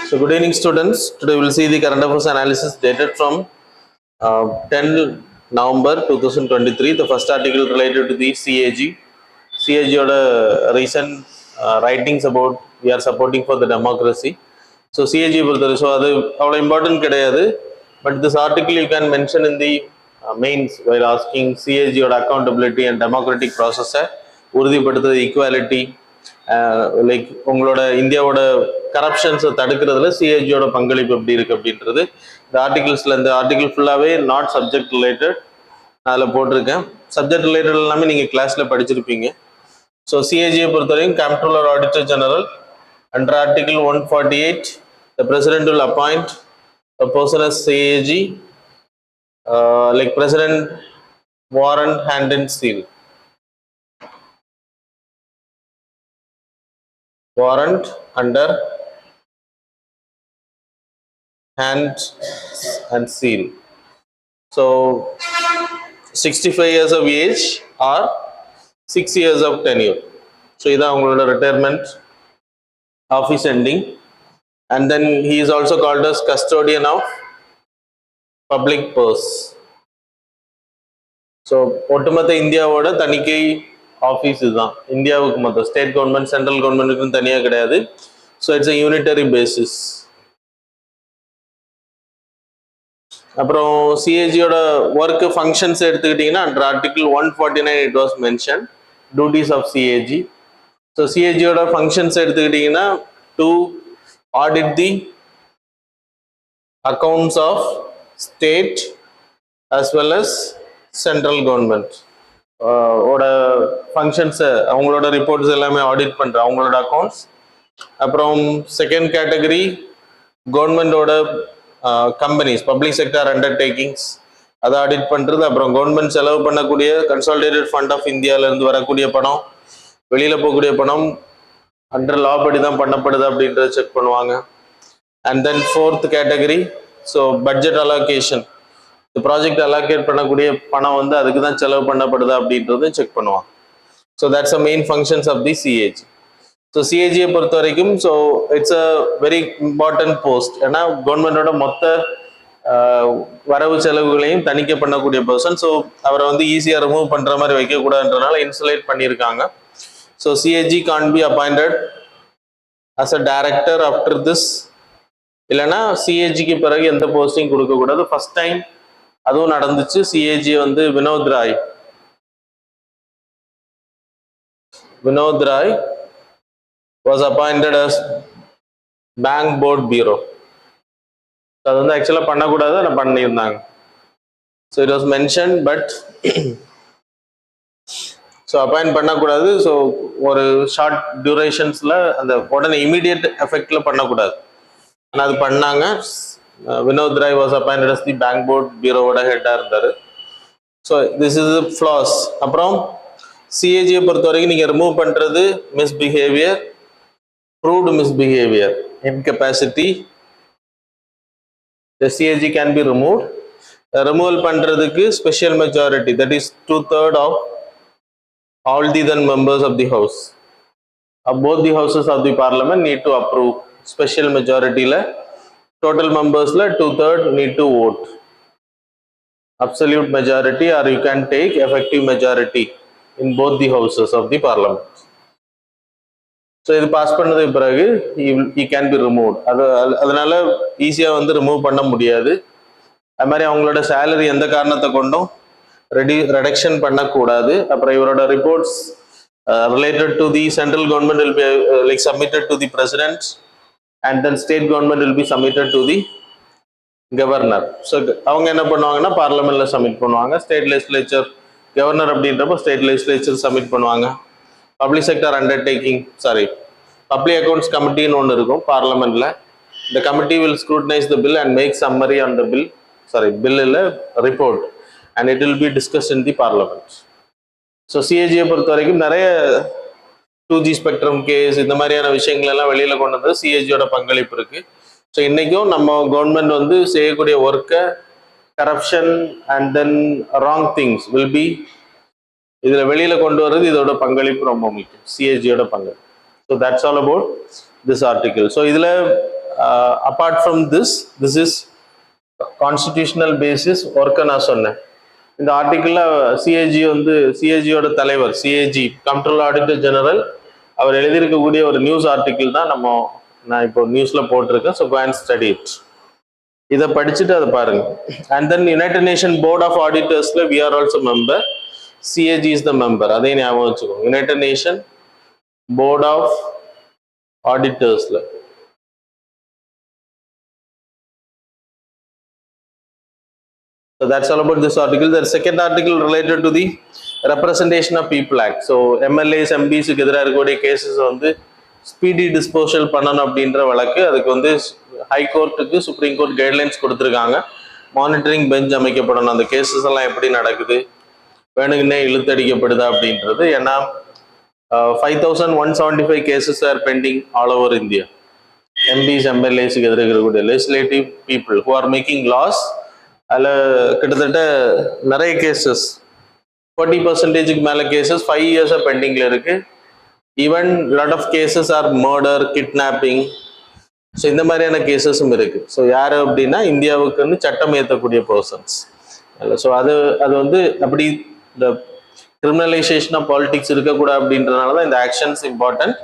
So good evening students. Today we will see the current affairs analysis dated from 10 November 2023. The first article related to the CAG. CAG oda recent writings about we are supporting for the democracy. So CAG பொறுத்தவரை so அது அவ்வளோ important கிடையாது. But this article you can mention in the mains while asking CAG oda accountability and democratic process உறுதிப்படுத்துறது equality like உங்களோட இந்தியாவோட கரப்ஷன்ஸை தடுக்கிறதுல சிஏஜியோட பங்களிப்பு எப்படி இருக்கு அப்படின்றது இந்த ஆர்டிகிள்ஸ்ல இந்த ஆர்டிகிள் ஃபுல்லாகவே நாட் சப்ஜெக்ட் ரிலேட்டட் அதில் போட்டிருக்கேன். சப்ஜெக்ட் ரிலேட்டட் எல்லாமே நீங்கள் கிளாஸில் படிச்சிருப்பீங்க. ஸோ சிஏஜியை பொறுத்தவரைக்கும் comptroller auditor general under article 148 the president will appoint a person as CAG like president warrant hand and seal. Warrant under hand and seal. So 65 years of age or 6 years of tenure. So இதான் உங்களோட retirement office ending. And then he is also called as custodian of public purse. So ஒட்டுமொத்த இந்தியாவோட தணிக்கை office இதுதான். இந்தியாவுக்கு மொத்தம் state government central கவர்மெண்ட்டுக்கும் தனியாக கிடையாது. So it's a unitary basis. அப்புறம் சிஏஜியோட ஒர்க் ஃபங்க்ஷன்ஸ் எடுத்துக்கிட்டிங்கன்னா under article 149 it was mention duties of CAG. So சிஏஜியோட ஃபங்க்ஷன்ஸ் எடுத்துக்கிட்டிங்கன்னா to audit the accounts of state as well as central government ஓட ஃபங்க்ஷன்ஸை அவங்களோட ரிப்போர்ட்ஸ் எல்லாமே ஆடிட் பண்ணுற அவங்களோட அக்கௌண்ட்ஸ். அப்புறம் செகண்ட் கேட்டகரி கவர்மெண்டோட கம்பெனிஸ் பப்ளிக் செக்டர் அண்டர்டேக்கிங்ஸ் அதை ஆடிட் பண்ணுறது. அப்புறம் கவர்மெண்ட் செலவு பண்ணக்கூடிய கன்சாலிடேட்டட் ஃபண்ட் ஆஃப் இந்தியாவிலேருந்து வரக்கூடிய பணம் வெளியில் போகக்கூடிய பணம் அண்டர் லா படி தான் பண்ணப்படுது அப்படின்றத செக் பண்ணுவாங்க. And then fourth category so budget allocation இந்த ப்ராஜெக்ட் அலோகேட் பண்ணக்கூடிய பணம் வந்து அதுக்கு தான் செலவு பண்ணப்படுதா அப்படின்றத செக் பண்ணுவாங்க. So that's a main functions of the CAG. So சிஏஜியை பொறுத்த வரைக்கும் so it's a very important post. ஏன்னா கவர்மெண்டோட மொத்த வரவு செலவுகளையும் தணிக்கை பண்ணக்கூடிய பர்சன். ஸோ அவரை வந்து ஈஸியாக ரிமூவ் பண்ணுற மாதிரி வைக்கக்கூடாதுன்றனால இன்சுலேட் பண்ணியிருக்காங்க. So CAG can be appointed as a director after this. இல்லைன்னா சிஏஜிக்கு பிறகு எந்த போஸ்டிங் கொடுக்கக்கூடாது. ஃபர்ஸ்ட் டைம் அதுவும் நடந்துச்சு. சிஏஜி வந்து Vinod Rai was appointed as bank board bureau. அது வந்து ஆக்சுவலாக பண்ணக்கூடாது ஆனால் பண்ணியிருந்தாங்க. So it was mention but so appoint பண்ணக்கூடாது. ஸோ ஒரு ஷார்ட் டியூரேஷன்ஸில் அந்த உடனே இமீடியட் எஃபெக்டில் பண்ணக்கூடாது ஆனால் அது பண்ணாங்க. Vinod Rai was appointed as the bank board பியூரோவோட ஹெட்டாக இருந்தார். So this is flaws. அப்புறம் சிஏஜியை பொறுத்த வரைக்கும் நீங்கள் ரிமூவ் பண்ணுறது misbehaviour, proved misbehaviour, incapacity, the CAG can be removed. Removal பண்றதுக்கு special majority that is 2/3 of all the then members of the house of both the houses of the parliament need to approve. Special மெஜாரிட்டியில் total membersல 2/3 need to vote. Absolute majority or you can take effective majority in both the houses of the parliament. So இது pass பண்ணதுக்கு பிறகு he can be removed. அதனால ஈஸியாக வந்து remove பண்ண முடியாது. அது மாதிரி அவங்களோட சேலரி எந்த காரணத்தை கொண்டும் ரெடக்ஷன் பண்ணக்கூடாது. அப்புறம் இவரோட reports related to the central government will be like submitted to the president and then state government will be submitted to the governor. So அவங்க என்ன பண்ணுவாங்கன்னா பார்லிமெண்ட்ல சப்மிட் பண்ணுவாங்க. ஸ்டேட் லெஜிஸ்லேச்சர் கவர்னர் அப்படின்றப்போ ஸ்டேட் லெஜிஸ்லேச்சர் சப்மிட் பண்ணுவாங்க. Public sector undertaking public accounts கமிட்டின்னு ஒன்று இருக்கும் பார்லிமெண்ட்ல. இந்த committee will scrutinise the bill and make summary on the பில்லில் report and it will be discuss in the parliament. So சிஏஜியை பொறுத்த வரைக்கும் நிறைய 2G ஸ்பெக்ட்ரம் கேஸ் இந்த மாதிரியான விஷயங்கள் எல்லாம் வெளியில் கொண்டு வந்தது சிஏஜியோட பங்களிப்பு இருக்கு. ஸோ இன்னைக்கும் நம்ம கவர்மெண்ட் வந்து செய்யக்கூடிய ஒர்க்கை corruption and then wrong things will be இதில் வெளியில் கொண்டு வர்றது இதோட பங்களிப்பு ரொம்ப முக்கியம், சிஏஜியோட பங்களிப்பு. So that's all about this article. So இதில் apart from this is constitutional basis ஒர்க்கை நான் சொன்னேன். இந்த ஆர்டிக்கிளில் சிஏஜி வந்து சிஏஜியோட தலைவர் சிஏஜி கண்ட்ரோல் ஆடிட்டர் ஜெனரல் அவர் எழுதியிருக்கக்கூடிய ஒரு நியூஸ் ஆர்டிக்கிள் தான் நான் இப்போ நியூஸில் போட்டிருக்கேன். So go and study it. இதை படிச்சுட்டு அதை பாருங்க. And then United Nation board of ஆடிட்டர்ஸ்ல we are also member. CAG is the member. அதையும் ஞாபகம் வச்சுக்கோங்க. யுனைடெட் நேஷன் போர்ட் ஆஃப் ஆடிட்டர்ஸ்ல So that's all about this article. The second article related to the Representation of People Act. So MLAs, MPs க்கு எதிராக இருக்கக்கூடிய cases வந்து speedy disposal பண்ணணும் அப்படின்ற வழக்கு. அதுக்கு வந்து ஹைகோர்ட்டுக்கு சுப்ரீம் கோர்ட் கைட்லைன்ஸ் கொடுத்துருக்காங்க. மானிட்டரிங் பெஞ்ச் அமைக்கப்படணும். அந்த கேசஸ் எல்லாம் எப்படி நடக்குது, வேணுங்கன்னே இழுத்தடிக்கப்படுதா அப்படின்றது. ஏன்னா 5175 cases are pending all over India. MPs, MLAs க்கு எதிராக இருக்கக்கூடிய legislative people who are making laws. அதில் கிட்டத்தட்ட நிறைய கேசஸ் 40% மேலே கேசஸ் 5 years பெண்டிங்கில் இருக்கு. Even lot of cases are murder, kidnapping. So இந்த மாதிரியான கேசஸும் இருக்கு. ஸோ யார் அப்படின்னா இந்தியாவுக்குன்னு சட்டம் ஏற்றக்கூடிய பர்சன்ஸ். ஸோ அது வந்து அப்படி இந்த கிரிமினலைசேஷன் ஆஃப் பாலிடிக்ஸ் இருக்கக்கூடாது அப்படின்றதுனால தான் இந்த actions important.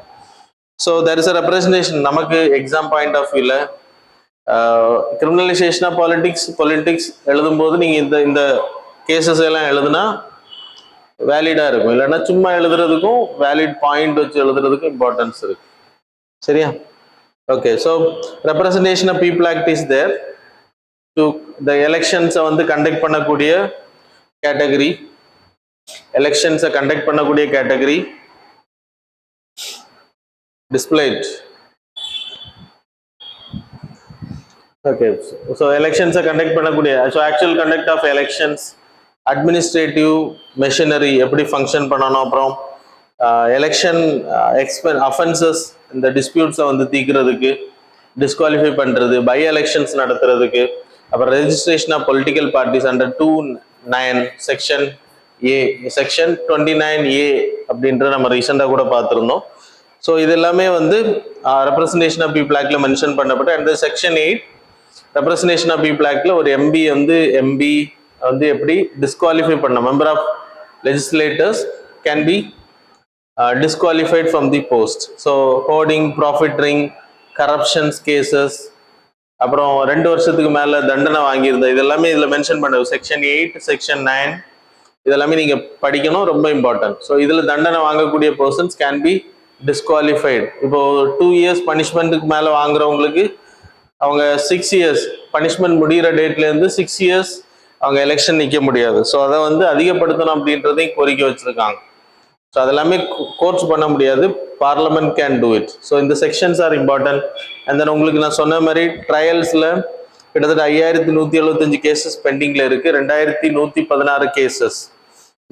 So there is a representation. நமக்கு எக்ஸாம் பாயிண்ட் ஆஃப் வியூவில் கிரிமினலைசேஷன் ஆஃப் பாலிடிக்ஸ் எழுதும்போது நீங்கள் இந்த கேசஸ் எல்லாம் எழுதுனா வேலிடாக இருக்கும். இல்லைன்னா சும்மா எழுதுறதுக்கும் வேலிட் பாயிண்ட் வச்சு எழுதுறதுக்கும் இம்பார்ட்டன்ஸ் இருக்கு. சரியா? Okay. So Representation of People Act is there to the எலெக்ஷன்ஸை வந்து கண்டக்ட் பண்ணக்கூடிய கேட்டகரி. எலெக்ஷன்ஸை கண்டக்ட் பண்ணக்கூடிய category displayed. Okay, so elections are conduct பண்ணக்கூடிய, so actual conduct of elections, administrative machinery எப்படி ஃபங்க்ஷன் பண்ணணும், அப்புறம் எலெக்ஷன் offenses இந்த டிஸ்பியூட்ஸை வந்து தீர்க்கிறதுக்கு, டிஸ்குவாலிஃபை பண்ணுறது, பை எலெக்ஷன்ஸ் நடத்துறதுக்கு, அப்புறம் registration of political parties under 29 section A, section 29A அப்படின்ற நம்ம ரீசெண்டாக கூட பார்த்துருந்தோம். ஸோ இது எல்லாமே வந்து ரெப்ரசன்டேஷன் ஆஃப் பீப்புள் ஆக்டில் மென்ஷன் பண்ணப்பட்டு, and section 8 Representation of People ஆக்டில் ஒரு எம்பி வந்து எப்படி டிஸ்குவாலிஃபை பண்ண, member of legislators can be disqualified from the post. So hoarding, profiteering, corruptions cases, அப்புறம் 2 வருஷத்துக்கு மேல தண்டனை வாங்கியிருந்த இதெல்லாமே இதுல மென்ஷன் பண்ண செக்ஷன் 8, செக்ஷன் 9 இதெல்லாமே நீங்க படிக்கணும், ரொம்ப இம்பார்ட்டன்ட். ஸோ இதுல தண்டனை வாங்கக்கூடிய பர்சன்ஸ் கேன் பி டிஸ்குவாலிஃபைடு. இப்போ 2 years பனிஷ்மெண்ட்டுக்கு மேல வாங்குறவங்களுக்கு அவங்க 6 years பனிஷ்மெண்ட் முடிகிற டேட்ல இருந்து 6 years அவங்க எலெக்ஷன் நிற்க முடியாது. ஸோ அதை வந்து அதிகப்படுத்தணும் அப்படின்றதையும் கோரிக்கை வச்சிருக்காங்க. ஸோ அதெல்லாமே கோர்ட்ஸ் பண்ண முடியாது, parliament can do it. So இந்த sections are important. And then உங்களுக்கு நான் சொன்ன மாதிரி ட்ரையல்ஸில் கிட்டத்தட்ட 5175 கேசஸ் பெண்டிங்கில் இருக்குது. 2116 கேசஸ்,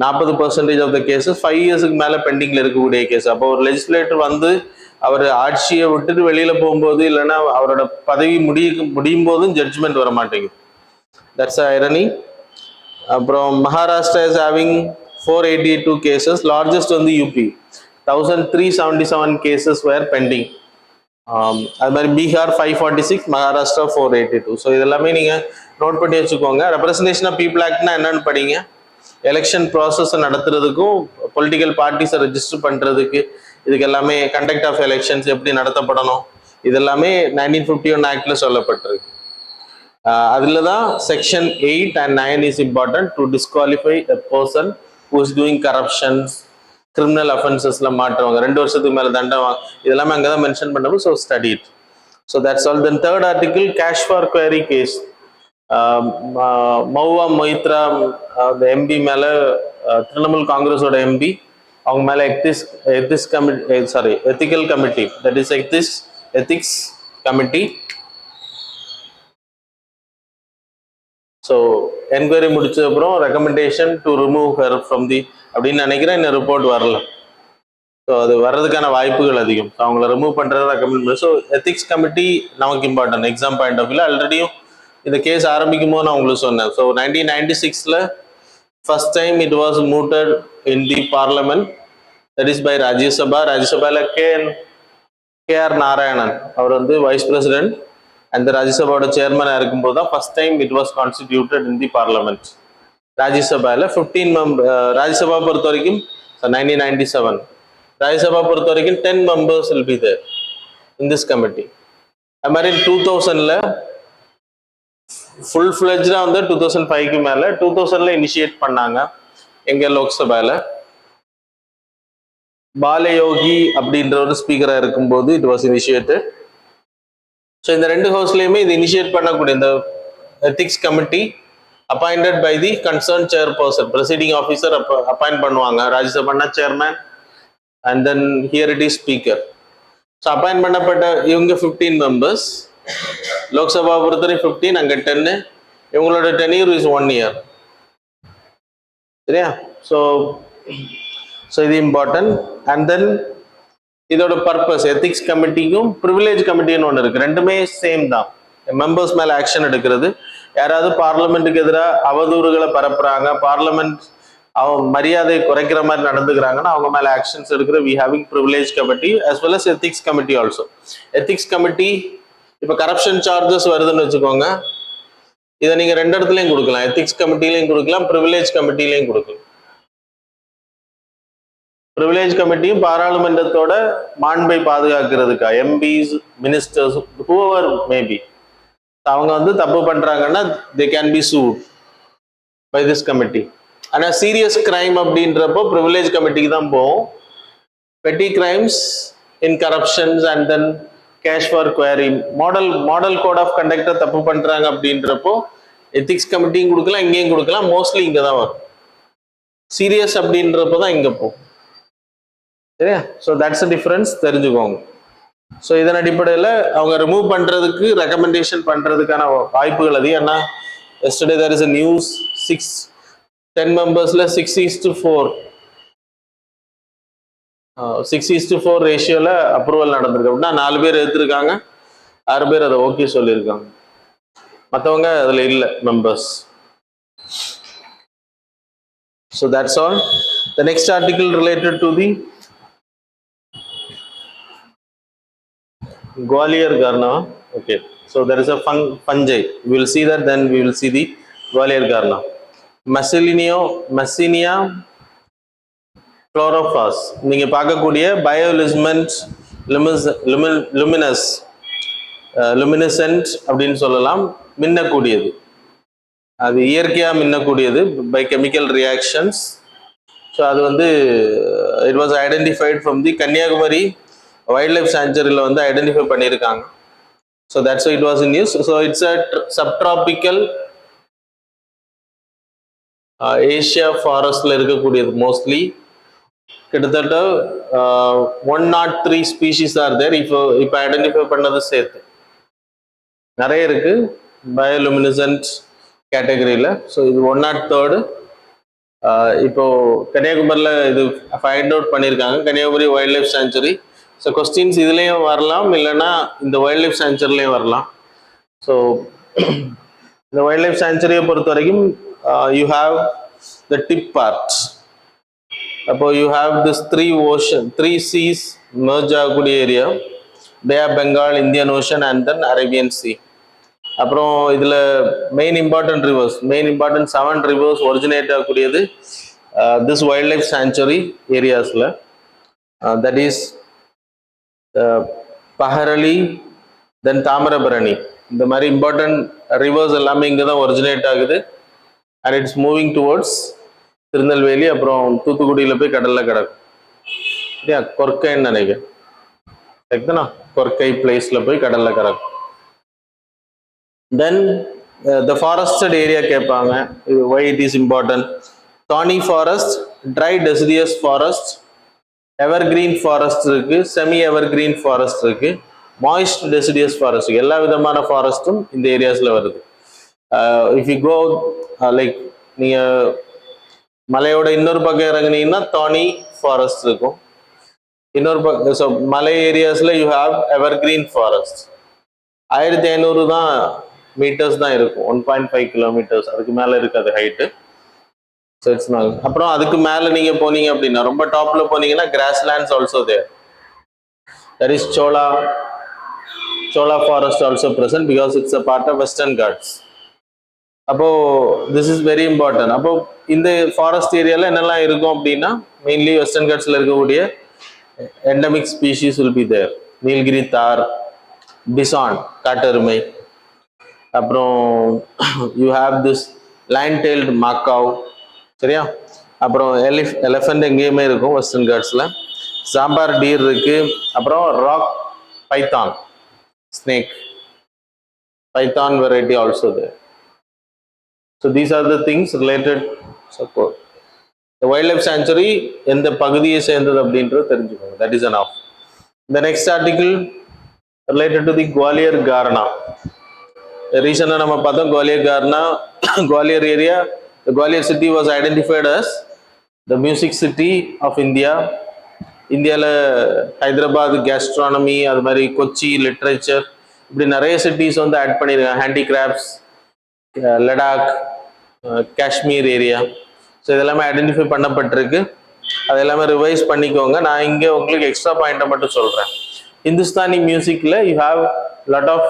40% ஆஃப் த கேசஸ் 5 yearsக்கு மேலே பெண்டிங்கில் இருக்கக்கூடிய கேஸ். அப்போ ஒரு லெஜிஸ்லேட்டர் வந்து அவர் ஆட்சியை விட்டுட்டு வெளியில் போகும்போது, இல்லைன்னா அவரோட பதவி முடியும் போதும் ஜட்ஜ்மெண்ட் வர மாட்டேங்குது. That's irony. அப்புறம் Maharashtra is having 482 cases, largest on the UP, 1377 cases were pending. அது மாதிரி பீகார் 546, மகாராஷ்டிரா 482. ஸோ இதெல்லாமே நீங்கள் நோட் பண்ணி வச்சுக்கோங்க. ரெப்ரசன்டேஷன் ஆஃப் பீப்புள் ஆக்ட்னா என்னன்னு படிங்க. எலெக்ஷன் ப்ராசஸ் நடத்துறதுக்கும் பொலிட்டிக்கல் பார்ட்டிஸை ரெஜிஸ்டர் பண்ணுறதுக்கு, இதுக்கு எல்லாமே கண்டக்ட் ஆஃப் எலெக்ஷன்ஸ் எப்படி நடத்தப்படணும், இதெல்லாமே 1951 ஆக்ட்ல சொல்லப்பட்டிருக்கு. அதில் தான் section 8 and 9 is important to disqualify a person who is doing corruptions, criminal offensesல மாட்டுறவங்க, 2 வருஷத்துக்கு மேல தண்டனை, இதெல்லாமே அங்கே தான் மென்ஷன் பண்ணணும். So study it. So that's all. Then third article, cash for query case. Mahua Moitra அந்த எம்பி மேல, திரிணாமுல் காங்கிரஸோட எம்பி, அவங்க மேல ethical committee, that is ethics committee. So enquiry முடிச்ச அப்புறம் recommendation to remove her from the அப்படின்னு நினைக்கிறேன். இன்னும் ரிப்போர்ட் வரல. ஸோ அது வர்றதுக்கான வாய்ப்புகள் அதிகம். ஸோ அவங்கள ரிமூவ் பண்ணுறத ரெக்கமெண்ட் பண்ணி. ஸோ எத்திக்ஸ் கமிட்டி நமக்கு இம்பார்ட்டன்ட் எக்ஸாம் பாயிண்ட் ஆஃப் வியூவில். ஆல்ரெடியும் இந்த கேஸ் ஆரம்பிக்கும் போது நான் உங்களுக்கு சொன்னேன். ஸோ 1996ல் first time it was mooted in the parliament, that is by Rajya Sabha. ராஜ்யசபாவில் கே ஆர் நாராயணன் அவர் வந்து வைஸ் பிரசிடென்ட். அந்த ராஜ்யசபாவோட சேர்மனாக இருக்கும்போது தான் first time it was constituted in the parliament. ராஜ்யசபாவில் 15 மெம்பர், ராஜ்யசபா பொறுத்த வரைக்கும் 1997, ராஜ்யசபா பொறுத்த வரைக்கும் 10 members will be there in this committee. அது மாதிரி 2000ல் ஃபுல் ஃபிளெஜ்டாக வந்து 2005க்கு மேலே 2000ல் இனிஷியேட் பண்ணாங்க எங்கள் லோக்சபாவில். பாலயோகி அப்படின்ற ஒரு ஸ்பீக்கராக இருக்கும்போது இட் வாஸ் இனிஷியேட்டட். ஸோ இந்த ரெண்டு ஹவுஸ்லையுமே இது இனிஷியேட் பண்ணக்கூடிய இந்த ethics committee appointed by the concerned chairperson, presiding officer appoint பண்ணுவாங்க. ராஜ்யசபானா chairman and then here it is speaker. So appoint பண்ணப்பட்ட இவங்க 15 மெம்பர்ஸ், லோக்சபா பொறுத்தவரை 15, அங்கே 10. இவங்களோட டென்யூர் இஸ் 1 year. சரியா? ஸோ இது இம்பார்ட்டன்ட். அண்ட் தென் இதோட பர்பஸ், எத்திக்ஸ் கமிட்டிக்கும் ப்ரிவிலேஜ் கமிட்டின்னு ஒன்று இருக்கு, ரெண்டுமே சேம் தான். மெம்பர்ஸ் மேலே ஆக்ஷன் எடுக்கிறது, யாராவது பார்லமெண்ட்டுக்கு எதிராக அவதூறுகளை பரப்புறாங்க, பார்லமெண்ட் மரியாதை குறைக்கிற மாதிரி நடந்துக்கிறாங்கன்னா அவங்க மேலே ஆக்ஷன்ஸ் எடுக்கிற we having privilege committee as well as ethics committee also. Ethics committee இப்போ கரப்ஷன் சார்ஜஸ் வருதுன்னு வச்சுக்கோங்க, இதை நீங்கள் ரெண்டு இடத்துலையும் கொடுக்கலாம், எத்திக்ஸ் கமிட்டிலையும் கொடுக்கலாம், ப்ரிவிலேஜ் கமிட்டிலையும் கொடுக்கலாம். ப்ரிவிலேஜ் கமிட்டியும் பாராளுமன்றத்தோட மாண்பை பாதுகாக்கிறதுக்கா, எம்பிஸ், மினிஸ்டர்ஸ், ஹூவர் மேபி, அவங்க வந்து தப்பு பண்றாங்கன்னா they can be sued by this committee. ஆனா சீரியஸ் கிரைம் அப்படின்றப்போ ப்ரிவிலேஜ் கமிட்டிக்கு தான் போகும். Petty crimes, in corruptions and then cash for query, model code of கண்டக்டை தப்பு பண்றாங்க அப்படின்றப்போ எத்திக்ஸ் கமிட்டியும் கொடுக்கலாம், இங்கேயும் கொடுக்கலாம். மோஸ்ட்லி இங்கே தான் வரும். சீரியஸ் அப்படின்றப்போ தான் இங்கே போகும். சரியா? ஸோ தட்ஸ் அ டிஃபரன்ஸ், தெரிஞ்சுக்கோங்க. ஸோ இதன் அடிப்படையில் அவங்க ரிமூவ் பண்ணுறதுக்கு ரெக்கமெண்டேஷன் பண்ணுறதுக்கான வாய்ப்புகள் அது. ஏன்னா yesterday there is a news, 10 மெம்பர்ஸில் 6:4 ரேஷியோவில் அப்ரூவல் நடந்திருக்கு. அப்படின்னா 4 பேர் எடுத்திருக்காங்க, 6 பேர் அதை ஓகே சொல்லியிருக்காங்க, மற்றவங்க அதில் இல்லை members. So that's all. The next article related to the Gwalior Garna. Okay, so there is a fungi. We will see that, then we will see the Gwalior Garna. Messenia chlorophas. நீங்க பார்க்கக்கூடிய bioluminescent luminescent அப்படின்னு சொல்லலாம், மின்னக்கூடியது. அது இயற்கையாக மின்னக்கூடியது by chemical reactions. So அது வந்து it was identified from the Kanyakumari wild life சாங்சுரியில் வந்து ஐடென்டிஃபை பண்ணியிருக்காங்க. So that's it was in news. So it's a subtropical Asia ஃபாரஸ்டில் இருக்கக்கூடியது. மோஸ்ட்லி கிட்டத்தட்ட 103 ஸ்பீஷீஸ் ஆர் தேர். இப்போ ஐடென்டிஃபை பண்ணது சேர்த்து நிறைய இருக்கு பயோலுமினசன்ட் கேட்டகரியில். ஸோ இது 103. இப்போ கன்னியாகுமரியில் இது ஃபைண்ட் அவுட் பண்ணியிருக்காங்க, Kanyakumari wild life sanctuary. So questions இதுலேயும் வரலாம், இல்லைன்னா இந்த வைல்ட் லைஃப் சாங்சுரிலையும் வரலாம். ஸோ இந்த வைல்ட் லைஃப் சாங்சுரியை பொறுத்த வரைக்கும் you have the tip parts. அப்போ you have this 3 seas merge ஆகக்கூடிய area, bay of Bengal, Indian Ocean and then Arabian Sea. அப்புறம் இதில் மெயின் இம்பார்ட்டன்ட் 7 rivers ஒரிஜினேட் ஆகக்கூடியது திஸ் வைல்ட் லைஃப் சாங்சுரி ஏரியாஸில். That is Pahrali, then Thamirabarani. இந்த மாதிரி இம்பார்ட்டன்ட் ரிவர்ஸ் எல்லாமே இங்கே தான் ஒரிஜினேட் ஆகுது. And it's moving towards Tirunelveli, அப்புறம் தூத்துக்குடியில் போய் கடலில் கிடக்கும். இல்லையா? கொர்க்கைன்னு நினைக்கிறேன், கரெக்டுனா? கொர்க்கை பிளேஸில் போய் கடலில் கிடக்கும். தென் த ஃபாரஸ்டட் ஏரியா கேட்பாங்க, why it is important. Thorny forest, dry deciduous forest, evergreen forest இருக்கு, செமி எவர்கிரீன் ஃபாரஸ்ட் இருக்கு, மாய்ஸ்ட் டெசிடியஸ் ஃபாரஸ்ட், எல்லா விதமான ஃபாரஸ்ட்டும் இந்த ஏரியாஸில் வருது. இஃப் யூ கோ லைக் நீங்கள் மலையோட இன்னொரு பக்கம் இறங்குனீங்கன்னா தானி ஃபாரஸ்ட் இருக்கும். இன்னொரு பக்கம் ஸோ மலை ஏரியாஸில் யூ ஹாவ் எவர்கிரீன் ஃபாரஸ்ட். 1500 தான் மீட்டர்ஸ் தான் இருக்கும், 1.5 கிலோமீட்டர்ஸ், அதுக்கு மேலே இருக்காது ஹைட்டு. So it's not. அப்புறம் அதுக்கு மேலே நீங்கள் போனீங்க அப்படின்னா, ரொம்ப டாப்பில் போனீங்கன்னா grasslands also there. That is shola, Chola forest also present because it's a part of Western Ghats. அப்போ this is very important. அப்போ இந்த ஃபாரஸ்ட் ஏரியால என்னெல்லாம் இருக்கும் அப்படின்னா மெயின்லி வெஸ்டர்ன் காட்ஸ்ல இருக்கக்கூடிய endemic species will be there. Nilgiri தார், பிசான் காட்டெருமை, அப்புறம் you have this lion tailed macaque, சரியா? அப்புறம் எலிஃபென்ட் எங்கேயுமே இருக்கும் வெஸ்டர்ன் காட்ஸில். சாம்பார் டீர் இருக்கு. அப்புறம் rock python snake, python variety also there. So these are the things related. Support இந்த வைல்ட் லைஃப் சாங்சுரி எந்த பகுதியை சேர்ந்தது அப்படின்றது தெரிஞ்சுக்கோங்க. That is enough. The next article related to the Gwalior Garna. Recently நம்ம பார்த்தோம் Gwalior Garna, Gwalior area, the Gwalior city was identified as the music city of India. இந்தியாவில் Hyderabad gastronomy, அது மாதிரி கொச்சி லிட்ரேச்சர், இப்படி நிறைய சிட்டிஸ் வந்து ஆட் பண்ணியிருக்காங்க. Handicrafts, Ladakh, Kashmir area. So இதெல்லாமே ஐடென்டிஃபை பண்ணப்பட்டிருக்கு. அது எல்லாமே ரிவைஸ் பண்ணிக்கோங்க. நான் இங்கே உங்களுக்கு எக்ஸ்ட்ரா பாயிண்ட்டை மட்டும் சொல்கிறேன். ஹிந்துஸ்தானி மியூசிக்கில் you have lot of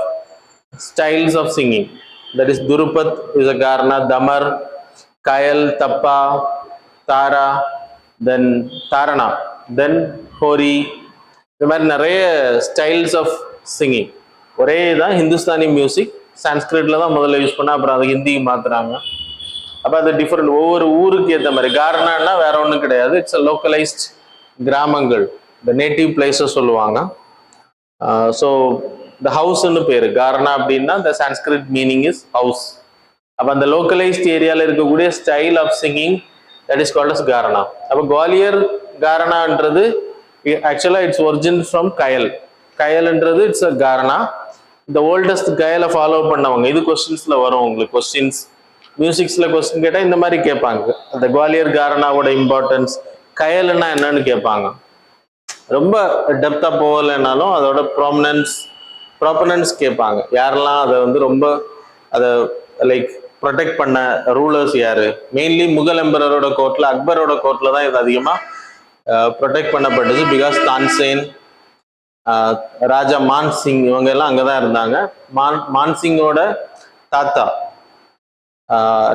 styles of singing. That is Durupat is a Garna, Damar, Kayal, Tappa, Tara, then Tarana, then Hori. இந்த மாதிரி நிறைய ஸ்டைல்ஸ் ஆஃப் சிங்கிங். ஒரே தான் ஹிந்துஸ்தானி மியூசிக். சான்ஸ்கிரிட்ல தான் முதல்ல யூஸ் பண்ணால் அப்புறம் அதை ஹிந்திக்கு மாற்றுறாங்க. அப்போ அது டிஃப்ரெண்ட், ஒவ்வொரு ஊருக்கு ஏற்ற மாதிரி. கார்னான்னா வேற ஒன்றும் கிடையாது, இட்ஸ் அ லோக்கலைஸ்ட் கிராமங்கள், இந்த நேட்டிவ் பிளேஸஸ் சொல்லுவாங்க. ஸோ த ஹவுஸ்ன்னு பேரு கார்னா அப்படின்னா the Sanskrit meaning is house. அப்போ அந்த லோக்கலைஸ்ட் ஏரியாவில் இருக்கக்கூடிய style of singing that is called as gharana. அப்போ குவாலியர் கார்னான்றது ஆக்சுவலாக இட்ஸ் ஒரிஜின் ஃப்ரம் கயல். கயல்ன்றது இட்ஸ் அ கார்னா. இந்த ஓல்டஸ்ட் கயலை ஃபாலோ பண்ணவங்க. இது கொஸ்டின்ஸ்ல வரும் உங்களுக்கு. கொஸ்டின்ஸ் மியூசிக்ஸ்ல கொஸ்டின் கேட்டால் இந்த மாதிரி கேட்பாங்க. அந்த குவாலியர் கார்னாவோட இம்பார்ட்டன்ஸ், கயல்னா என்னன்னு கேட்பாங்க. ரொம்ப டெப்த்தாக போகலைன்னாலும் அதோட ப்ராப்பனன்ஸ் கேட்பாங்க. யாரெல்லாம் அதை வந்து ரொம்ப அதை லைக் ப்ரொடெக்ட் பண்ண ரூலர்ஸ் யாரு? மெயின்லி முகல் எம்பரரோட கோர்ட்ல, அக்பரோட கோர்ட்ல தான் இது அதிகமாக ப்ரொடெக்ட் பண்ணப்பட்டுச்சு. பிகாஸ் தான்சேன், ராஜா மான்சிங் இவங்க எல்லாம் அங்கே தான் இருந்தாங்க. மான்சிங்கோட தாத்தா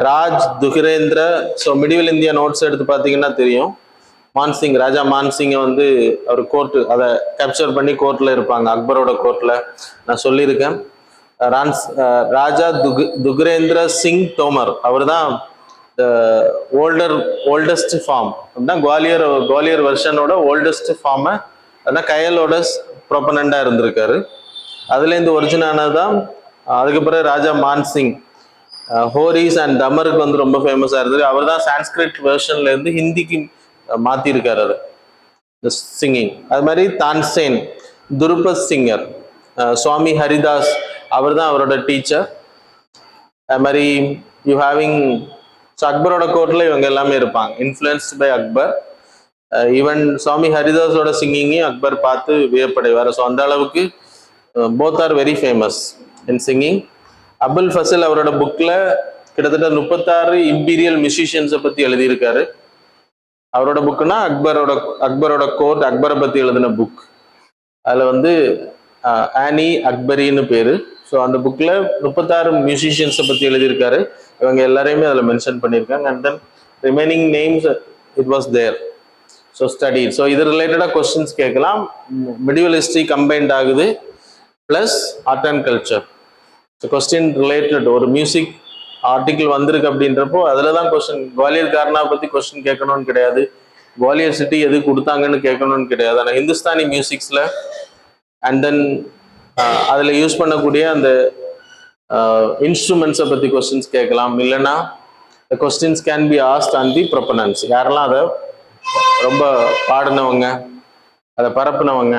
ராஜ் துகிரேந்திர. ஸோ மிடிவல் இந்தியா நோட்ஸ் எடுத்து பார்த்தீங்கன்னா தெரியும். மான்சிங், ராஜா மான்சிங்கை வந்து அவர் கோர்ட்டு அதை கேப்சர் பண்ணி கோர்ட்டில் இருப்பாங்க, அக்பரோட கோர்ட்டில். நான் சொல்லியிருக்கேன். ராஜா துக்ரேந்திர சிங் தோமர், அவர் தான் ஓல்டஸ்ட் ஃபார்ம் அப்படின்னா குவாலியர் வெர்ஷனோட ஓல்டஸ்ட் ஃபார்மை அதான் கயலோட ப்ரொபனண்டா இருந்திருக்காரு. அதுலேருந்து ஒரிஜினானதான். அதுக்கப்புறம் ராஜா மான்சிங் ஹோரிஸ் அண்ட் தமருக்கு வந்து ரொம்ப ஃபேமஸாக இருந்தது. அவர் தான் சான்ஸ்கிரிட் வெர்ஷன்ல இருந்து ஹிந்திக்கு மாத்திருக்காரு அது சிங்கிங். அது மாதிரி தான்சேன் துருபத் சிங்கர், சுவாமி ஹரிதாஸ் அவர் தான் அவரோட டீச்சர். அது மாதிரி யூ ஹேவிங் அக்பரோட கோர்ட்ல இவங்க எல்லாமே இருப்பாங்க, influenced by Akbar. Even Swami ஹரிதாஸோட சிங்கிங்கையும் அக்பர் பார்த்து வியப்படைவார். ஸோ அந்த அளவுக்கு both are very famous in singing. Abul Fazl அவரோட புக்ல கிட்டத்தட்ட 36 இம்பீரியல் மியூசிஷியன்ஸை பத்தி எழுதியிருக்காரு. அவரோட புக்குன்னா அக்பரோட கோர்ட், அக்பரை பத்தி எழுதின புக். அதுல வந்து ஆனி அக்பரின்னு பேரு. ஸோ அந்த புக்ல 36 மியூசிஷியன்ஸை பத்தி எழுதியிருக்காரு. இவங்க எல்லாரையுமே அதில் மென்ஷன் பண்ணியிருக்காங்க. And then remaining names it was there. So study. So இது ரிலேட்டடாக கொஸ்டின்ஸ் கேட்கலாம். மிடிவல் ஹிஸ்ட்ரி கம்பைன்ட் ஆகுது plus art and culture. So question related ஒரு மியூசிக் ஆர்டிகிள் வந்திருக்கு அப்படின்றப்போ அதில் தான் கொஸ்டின். குவாலியர் கார்னா பற்றி கொஸ்டின் கேட்கணும்னு கிடையாது, குவாலியர் சிட்டி எது கொடுத்தாங்கன்னு கேட்கணும்னு கிடையாது. ஆனால் ஹிந்துஸ்தானி மியூசிக்ஸில் அண்ட் தென் அதில் யூஸ் பண்ணக்கூடிய அந்த இன்ஸ்ட்ருமெண்ட்ஸை பற்றி கொஸ்டின்ஸ் கேட்கலாம். இல்லைன்னா the questions can be asked on the provenance. யாரெல்லாம் அதை ரொம்ப பாடினவங்க, அதை பரப்புனவங்க,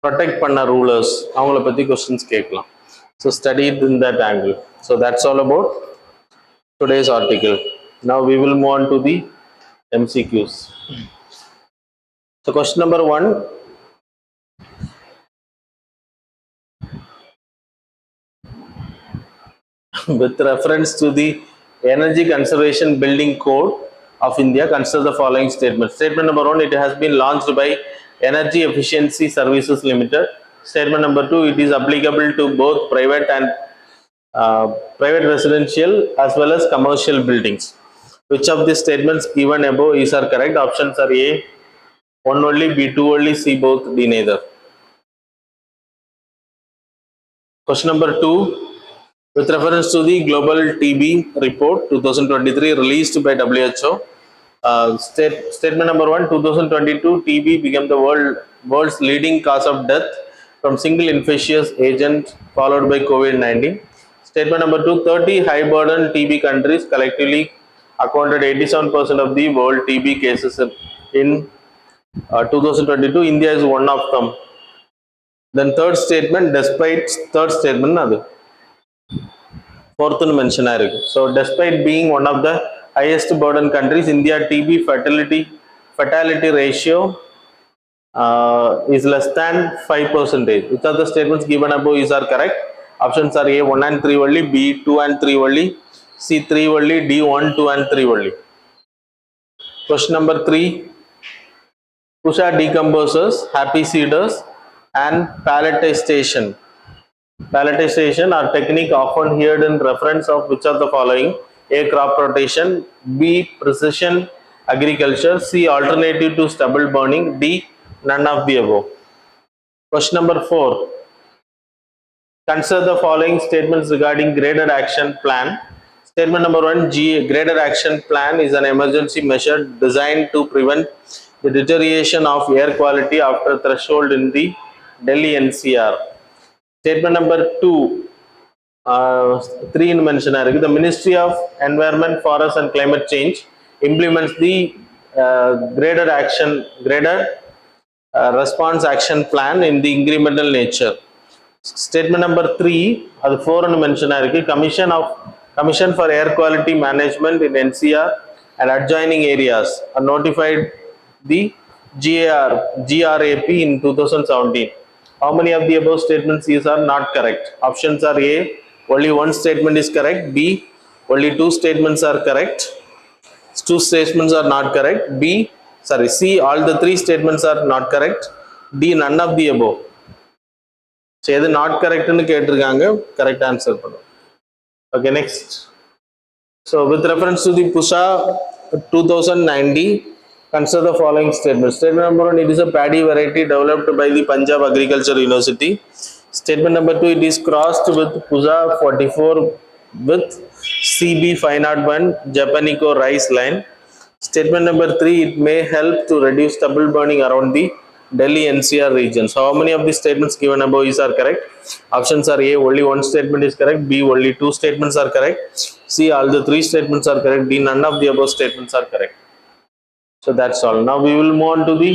ப்ரொடெக்ட் பண்ண ரூலர்ஸ், அவங்கள பற்றி கொஸ்டின்ஸ் கேட்கலாம். So studied in that angle. So that's all about today's article. Now we will move on to the MCQs. So question number 1. With reference to the Energy Conservation Building Code of India, consider the following statement. Statement number 1, it has been launched by Energy Efficiency Services Limited. Statement number 2, it is applicable to both private and private residential as well as commercial buildings. Which of the statements given above is are correct? Options are A, 1 only, B, 2 only, C, both, D, neither. Question number 2, with reference to the Global TB Report 2023 released by WHO, statement number 1, 2022 TB became the world's leading cause of death from single infectious agent followed by COVID-19. Statement number 2, 30 high burden TB countries collectively accounted 87% of the world TB cases in 2022. India is one of them. Then third statement, despite third statement, fourth mention ஆயிருக்கு. So despite being one of the highest burden countries, India TB fatality ratio is less than 5%. Which of the statements given above is are correct? Options are A, 1 and 3 only, B, 2 and 3 only, C, 3 only, D, 1, 2 and 3 only. Question number 3, Pusha decomposes, happy seeders and palletization. Palletization are technique often heard in reference of which of the following? A, crop rotation, B, precision agriculture, C, alternative to stubble burning, D, none of the above. Question number 4, consider the following statements regarding graded action plan. Statement number 1, graded action plan is an emergency measure designed to prevent the deterioration of air quality after threshold in the Delhi NCR. Statement number 2, 3 in mention ஆயிருக்கு. The Ministry of Environment, Forest and Climate Change implements the graded response action plan in the incremental nature. Statement number 3, அது 4 in mention ஆயிருக்கு. Commission for Air Quality Management in NCR and adjoining areas are notified the GRAP in 2017. How many of the above statements are not correct? Options are A, only one statement is correct, B, only two statements are correct, two statements are not correct, C, all the three statements are not correct, D, none of the above. So எது not correct னு கேட்டிருக்காங்க, correct answer பண்ணும். Okay, next. So with reference to the Pusha 2090, consider the following statements. Statement number 1, it is a paddy variety developed by the Punjab Agriculture University. Statement number 2, it is crossed with Pusha 44 with CB 501 Japanico rice line. Statement number 3, it may help to reduce stubble burning around the Delhi NCR region. So how many of the statements given above are correct? Options are A, only one statement is correct, B, only two statements are correct, C, all the three statements are correct, D, none of the above statements are correct. So that's all. Now we will move on to the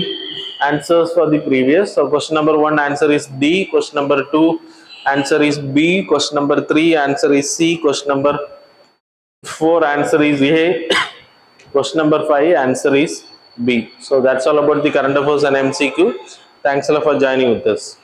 answers for the previous. So question number 1, answer is D. Question number 2, answer is B. Question number 3, answer is C. Question number 4, answer is A. Question number 5, answer is B. So that's all about the current affairs and MCQ. Thanks a lot for joining with us.